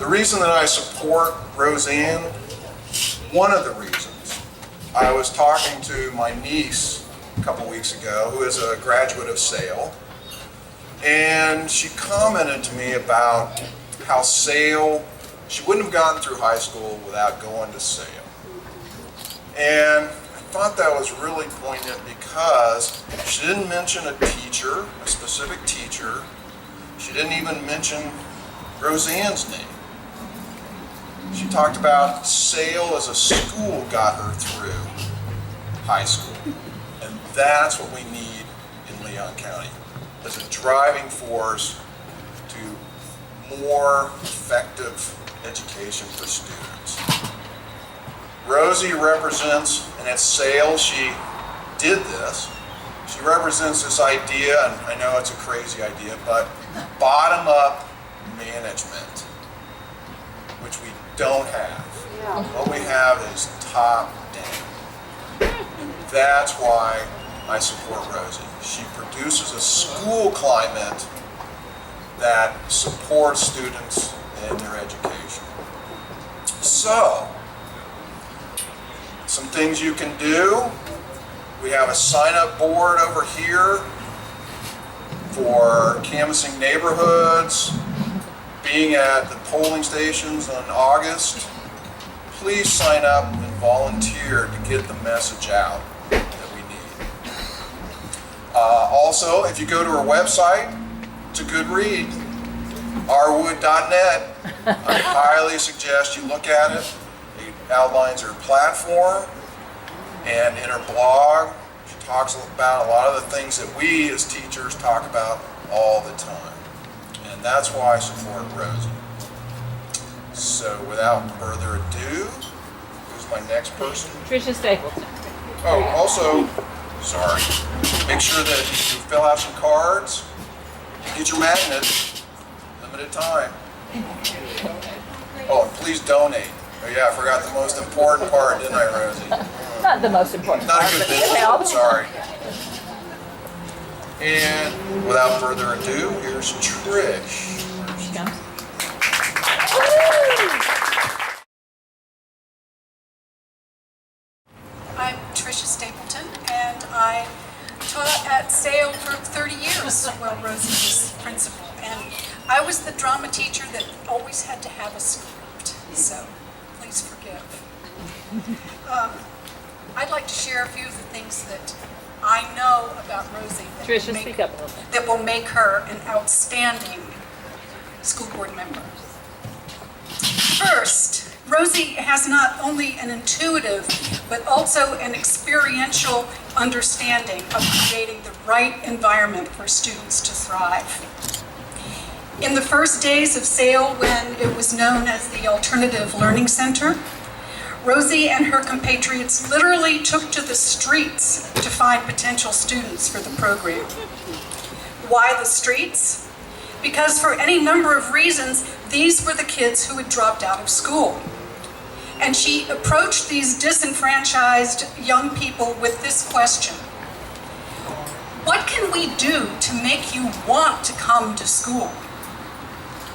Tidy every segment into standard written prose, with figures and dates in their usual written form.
reason that I support Roseanne, one of the reasons, I was talking to my niece a couple weeks ago, who is a graduate of SAIL, and she commented to me about how SAIL, she wouldn't have gotten through high school without going to SAIL. And I thought that was really poignant because she didn't mention a teacher, a specific teacher. She didn't even mention Roseanne's name. She talked about SAIL as a school got her through high school. And that's what we need in Leon County, as a driving force to more effective education for students. Rosie represents, and at SAIL she did this, she represents this idea, and I know it's a crazy idea, but bottom-up management, which we don't have. What we have is top-down. That's why I support Rosie. She produces a school climate that supports students in their education. So, some things you can do. We have a sign-up board over here for canvassing neighborhoods, being at the polling stations in August. Please sign up and volunteer to get the message out that we need. Also, if you go to our website, it's a good read, rwood.net. I highly suggest you look at it. It outlines her platform, and in her blog, she talks about a lot of the things that we as teachers talk about all the time. And that's why I support Rosie. So without further ado, who's my next person? Tricia Stapleton. Oh, also, sorry, make sure that you fill out some cards and get your magnet, limited time. Oh, and please donate. Oh yeah, I forgot the most important part, didn't I, Rosie? Not the most important Not part, a good but business, help. sorry. And without further ado, here's Trish. She comes. I'm Tricia Stapleton, and I taught at SAIL for 30 years while Rosie was principal. And I was the drama teacher that always had to have a script, so please forgive. I'd like to share a few of the things that I know about Rosie Tricia, speak up a little bit. that will make her an outstanding school board member. First, Rosie has not only an intuitive, but also an experiential understanding of creating the right environment for students to thrive. In the first days of SAIL, when it was known as the Alternative Learning Center, Rosie and her compatriots literally took to the streets to find potential students for the program. Why the streets? Because for any number of reasons, these were the kids who had dropped out of school. And she approached these disenfranchised young people with this question: what can we do to make you want to come to school?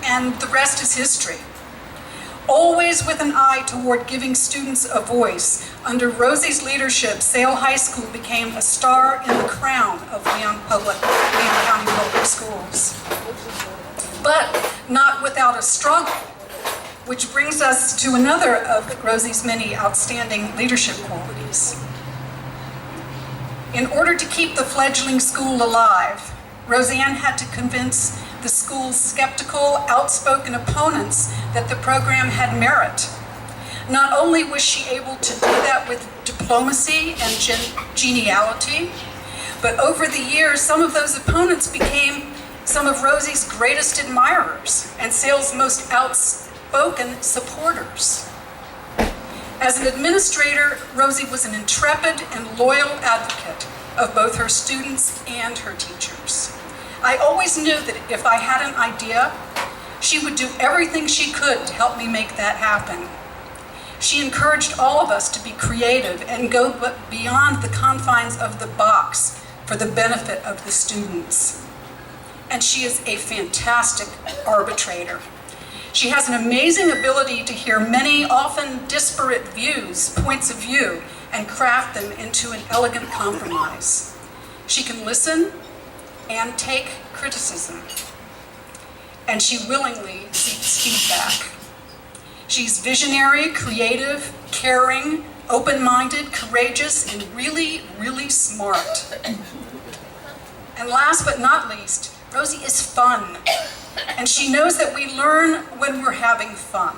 And the rest is history. Always with an eye toward giving students a voice, under Rosie's leadership, SAIL High School became a star in the crown of Leon County Public Schools. But not without a struggle, which brings us to another of Rosie's many outstanding leadership qualities. In order to keep the fledgling school alive, Roseanne had to convince the school's skeptical, outspoken opponents that the program had merit. Not only was she able to do that with diplomacy and geniality, but over the years, some of those opponents became some of Rosie's greatest admirers and SAIL's most outspoken supporters. As an administrator, Rosie was an intrepid and loyal advocate of both her students and her teachers. I always knew that if I had an idea, she would do everything she could to help me make that happen. She encouraged all of us to be creative and go beyond the confines of the box for the benefit of the students. And she is a fantastic arbitrator. She has an amazing ability to hear many, often disparate points of view, and craft them into an elegant compromise. She can listen and take criticism, and she willingly seeks feedback. She's visionary, creative, caring, open-minded, courageous, and really, really smart. And last but not least, Rosie is fun, and she knows that we learn when we're having fun.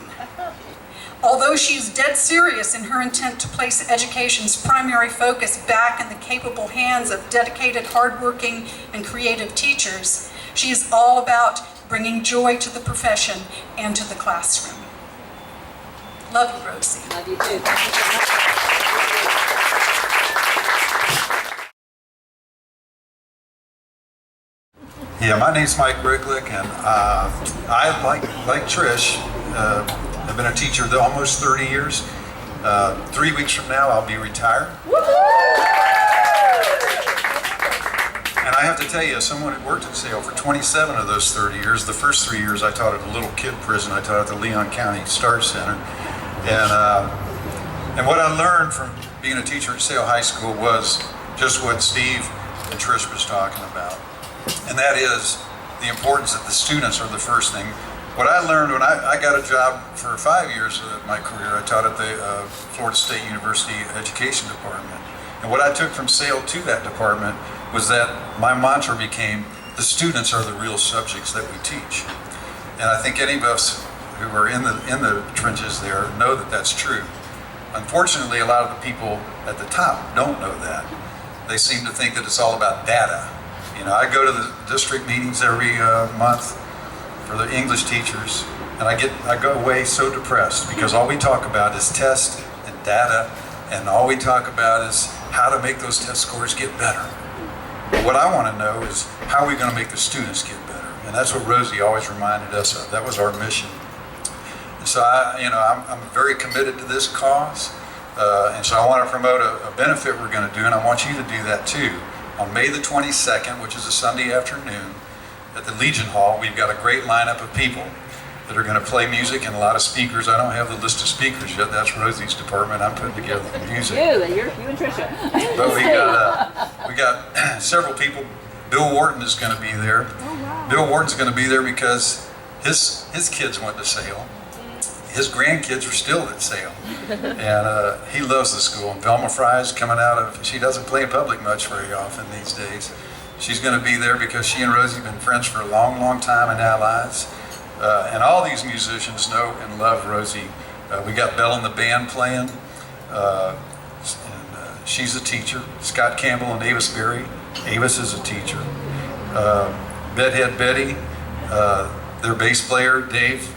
Although she's dead serious in her intent to place education's primary focus back in the capable hands of dedicated, hardworking, and creative teachers, she is all about bringing joy to the profession and to the classroom. Love you, Rosie. Love you too. Thank you so much. Yeah, my name's Mike Ricklick, and I, like Trish, have been a teacher almost 30 years. 3 weeks from now, I'll be retired. And I have to tell you, as someone who worked at SAIL for 27 of those 30 years, the first 3 years I taught at a little kid prison. I taught at the Leon County Star Center. And what I learned from being a teacher at SAIL High School was just what Steve and Trish was talking about. And that is the importance that the students are the first thing. What I learned when I got a job for 5 years of my career, I taught at the Florida State University Education Department. And what I took from SAIL to that department was that my mantra became, the students are the real subjects that we teach. And I think any of us who are in the trenches there know that that's true. Unfortunately, a lot of the people at the top don't know that. They seem to think that it's all about data. You know, I go to the district meetings every month for the English teachers, and I go away so depressed because all we talk about is tests and data, and all we talk about is how to make those test scores get better. What I want to know is how are we going to make the students get better, and that's what Rosie always reminded us of. That was our mission. And so I'm very committed to this cause, and so I want to promote a benefit we're going to do, and I want you to do that too. On May the 22nd, which is a Sunday afternoon, at the Legion Hall, we've got a great lineup of people that are going to play music and a lot of speakers. I don't have the list of speakers yet. That's Rosie's department. I'm putting together the music. You and Tricia. But we got several people. Bill Wharton is going to be there. Oh, wow. Bill Wharton's going to be there because his kids went to SAIL. His grandkids are still at SAIL, and he loves the school. And Velma Fry is coming out of, she doesn't play in public much very often these days. She's going to be there because she and Rosie have been friends for a long, long time and allies. And all these musicians know and love Rosie. We got Belle in the band playing, and she's a teacher. Scott Campbell and Avis Berry. Avis is a teacher. Bedhead Betty, their bass player, Dave,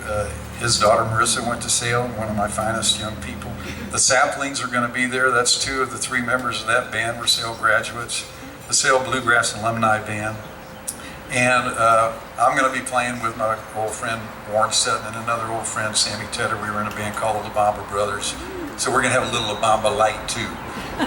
his daughter Marissa went to SAIL, one of my finest young people. The Saplings are going to be there. That's 2 of the 3 members of that band were SAIL graduates. The SAIL Bluegrass Alumni Band. And I'm going to be playing with my old friend Warren Sutton and another old friend, Sammy Tedder. We were in a band called the La Bamba Brothers. So we're going to have a little La Bamba light too.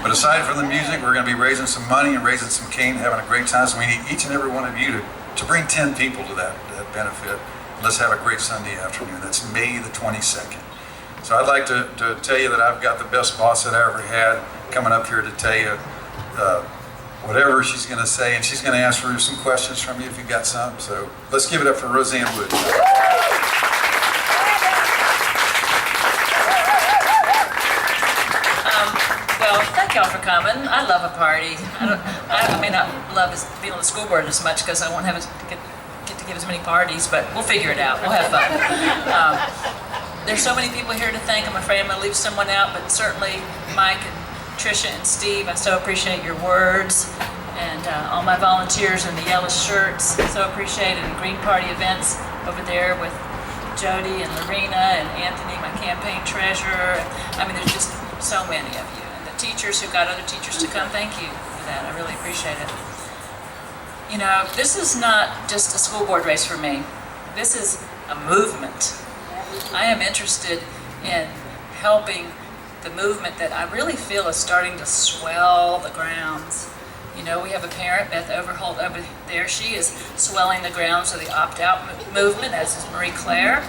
But aside from the music, we're going to be raising some money and raising some cane, having a great time. So we need each and every one of you to bring 10 people to that benefit. Let's have a great Sunday afternoon. That's May the 22nd. So I'd like to tell you that I've got the best boss that I ever had coming up here to tell you whatever she's going to say, and she's going to ask for some questions from you if you've got some. So let's give it up for Roseanne Wood. Well, thank y'all for coming. I love a party. I may not love being on the school board as much because I won't have get to give as many parties, but we'll figure it out. We'll have fun. There's so many people here to thank. I'm afraid I'm going to leave someone out, but certainly Mike and Tricia and Steve, I so appreciate your words, and all my volunteers in the yellow shirts, so appreciate it. And Green Party events over there with Jody and Lorena and Anthony, my campaign treasurer. I mean, there's just so many of you. And the teachers who got other teachers to come, thank you for that. I really appreciate it. You know, this is not just a school board race for me. This is a movement. I am interested in helping the movement that I really feel is starting to swell the grounds. You know, we have a parent, Beth Overholt, over there. She is swelling the grounds of the opt-out movement, as is Marie Claire.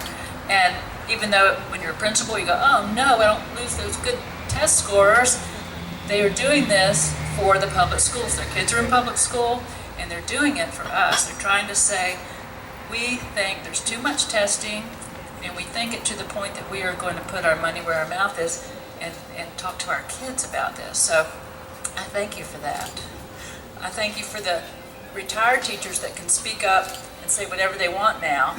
And even though when you're a principal, you go, oh no, I don't lose those good test scorers. They are doing this for the public schools. Their kids are in public school, and they're doing it for us. They're trying to say, we think there's too much testing, and we think it to the point that we are going to put our money where our mouth is and talk to our kids about this. So I thank you for that. I thank you for the retired teachers that can speak up and say whatever they want now.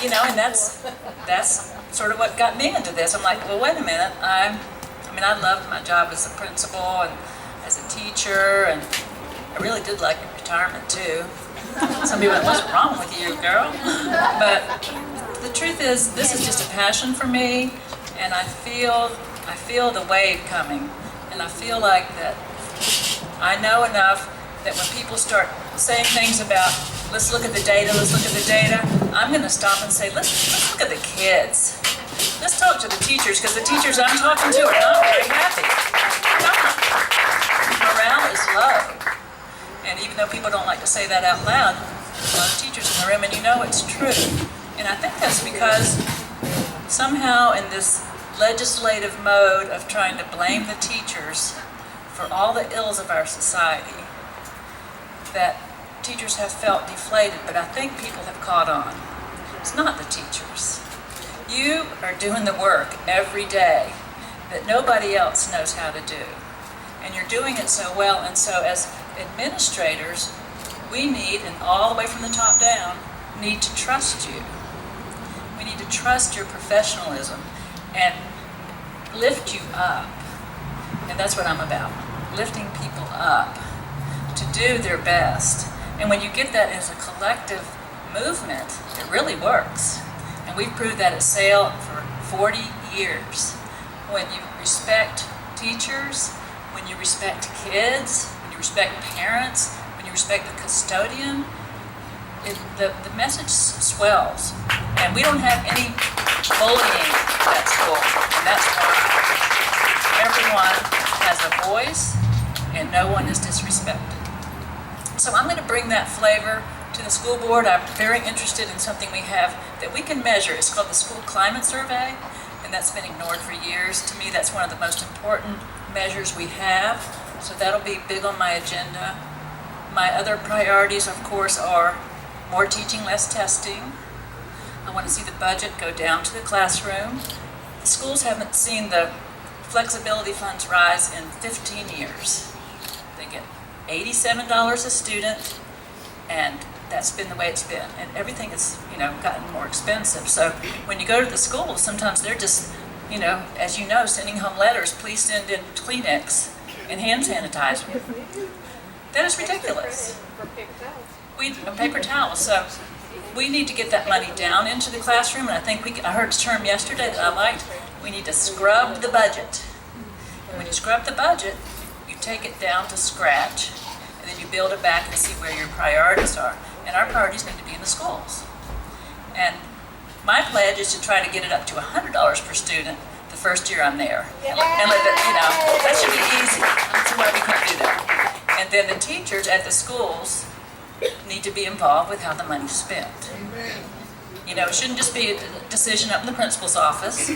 You know, and that's sort of what got me into this. I'm like, well, wait a minute. I loved my job as a principal and as a teacher, and I really did like retirement too. Some people went, what's wrong with you, girl? But the truth is, this is just a passion for me, and I feel the wave coming, and I feel like that I know enough that when people start saying things about, let's look at the data, I'm going to stop and say, let's look at the kids. Let's talk to the teachers, because the teachers I'm talking to are not very happy. Morale is low. And even though people don't like to say that out loud, there's a lot of teachers in the room, and you know it's true. And I think that's because somehow in this legislative mode of trying to blame the teachers for all the ills of our society, that teachers have felt deflated, but I think people have caught on. It's not the teachers. You are doing the work every day that nobody else knows how to do. And you're doing it so well, and so as administrators, we need, and all the way from the top down, need to trust you. We need to trust your professionalism and lift you up. And that's what I'm about, lifting people up to do their best. And when you get that as a collective movement, it really works. And we've proved that at SAIL for 40 years. When you respect teachers, when you respect kids, when you respect parents, when you respect the custodian, the message swells. And we don't have any bullying at school, and that's why everyone has a voice and no one is disrespected. So I'm going to bring that flavor to the school board. I'm very interested in something we have that we can measure. It's called the School Climate Survey, and that's been ignored for years. To me, that's one of the most important measures we have, so that'll be big on my agenda. My other priorities, of course, are more teaching, less testing. I want to see the budget go down to the classroom. The schools haven't seen the flexibility funds rise in 15 years. They get $87 a student, and that's been the way it's been. And everything has, gotten more expensive. So when you go to the schools, sometimes they're just, as you know, sending home letters, please send in Kleenex and hand sanitizer. That is ridiculous. Paper towels. So we need to get that money down into the classroom, and I think I heard a term yesterday that I liked. We need to scrub the budget. And when you scrub the budget, you take it down to scratch, and then you build it back and see where your priorities are. And our priorities need to be in the schools. And my pledge is to try to get it up to $100 per student the first year I'm there. And let that should be easy. That's why we can't do that. And then the teachers at the schools need to be involved with how the money's spent. It shouldn't just be a decision up in the principal's office.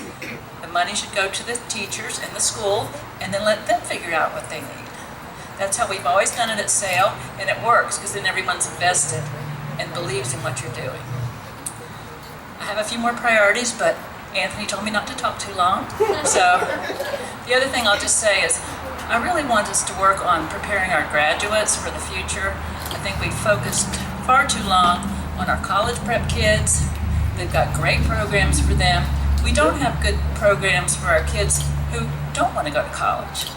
The money should go to the teachers in the school, and then let them figure out what they need. That's how we've always done it at SAIL, and it works, because then everyone's invested and believes in what you're doing. I have a few more priorities, but Anthony told me not to talk too long. So the other thing I'll just say is I really want us to work on preparing our graduates for the future. I think we've focused far too long on our college prep kids. They've got great programs for them. We don't have good programs for our kids who don't want to go to college.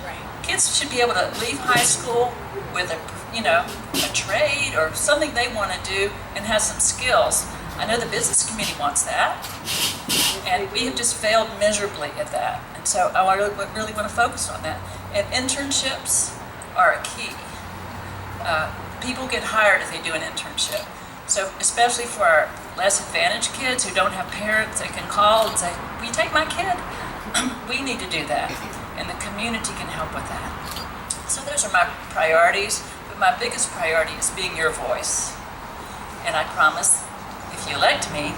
Kids should be able to leave high school with a trade or something they want to do and have some skills. I know the business community wants that, and we have just failed miserably at that. And so I really want to focus on that. And internships are a key. People get hired if they do an internship. So especially for our less advantaged kids who don't have parents that can call and say, will you take my kid? We need to do that, and the community can help with that. So those are my priorities, but my biggest priority is being your voice And I promise, if you elect me,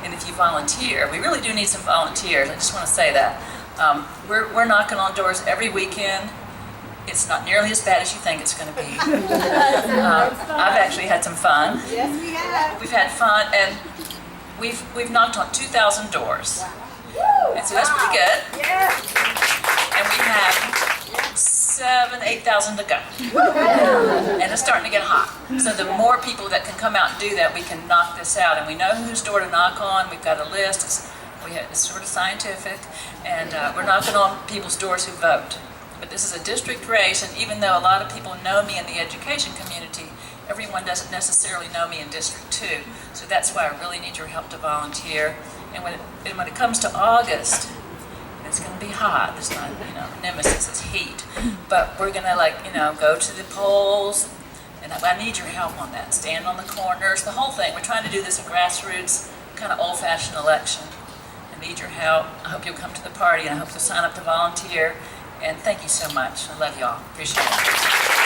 and if you volunteer, we really do need some volunteers. I just want to say that. We're knocking on doors every weekend. It's not nearly as bad as you think it's going to be. I've actually had some fun. Yes, we have. We've had fun, and we've knocked on 2,000 doors. And so that's pretty good. Yeah. And we have 8,000 to go. And it's starting to get hot. So the more people that can come out and do that, we can knock this out. And we know whose door to knock on. We've got a list. It's sort of scientific. And we're knocking on people's doors who vote. But this is a district race, and even though a lot of people know me in the education community, everyone doesn't necessarily know me in District 2. So that's why I really need your help to volunteer. And when it comes to August, it's going to be hot. It's not, nemesis is heat. But we're going to, go to the polls. And I need your help on that. Stand on the corners, the whole thing. We're trying to do this a grassroots, kind of old-fashioned election. I need your help. I hope you'll come to the party, and I hope you'll sign up to volunteer. And thank you so much. I love y'all. Appreciate it.